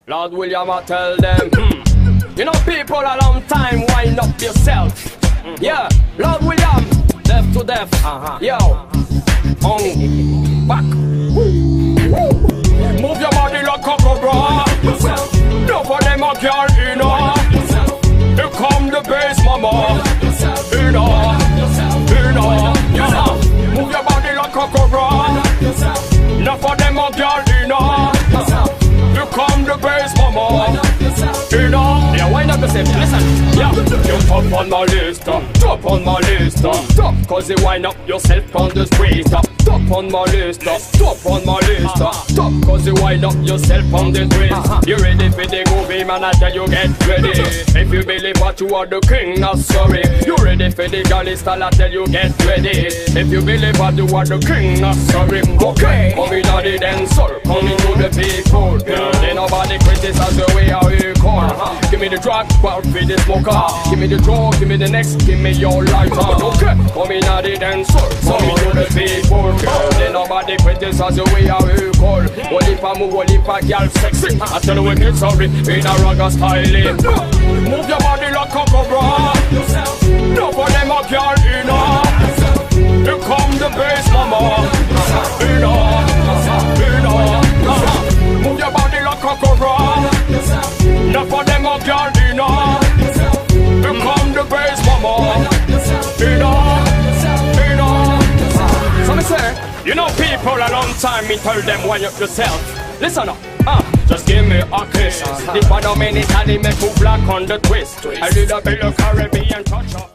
Lord William, I tell them, you know people a long time, wind up yourself. Yeah, Lord William, deaf to deaf. Yo, back. Move your body like a cobra. No for them a girl, you know. Here come the bass, mama. You know, yeah. Move your body like a cobra. No for them a girl, you know. Here come the bass, mama. You know, yeah, wind up yourself, listen. Yeah, you top on my list, top on my list, top, cause you wind up yourself on the street, top on my list, top on my list, top, cause you wind up yourself on the street. You ready for the movie, man? I tell you get ready. If you believe what you are the king, not sorry. You ready for the galley style? I tell you get ready. If you believe what you are the king, not sorry. Okay, come in on the dancer, come into the people. Ain't nobody criticize the way how you call. Give me the drug, well, feed the smoker. Give me the drug, give me the next, give me your lighter. Okay, come in on the dancer, come into the people. Ain't nobody criticize the way how you call. What if I move, what if I girl sexy? I tell you when it's sorry, in a ragga style. Move your body like a cobra. No for them a girl, you know. Here come the bass, mama. You know. Move your body like a cobra. No for them a girl, you know. Here come the bass, mama. You know. So me say, you know people a long time, me tell them wind up yourself. Listen up, just give me a kiss. The phenomenon, they make you black on the twist. A little bit of Caribbean touch up.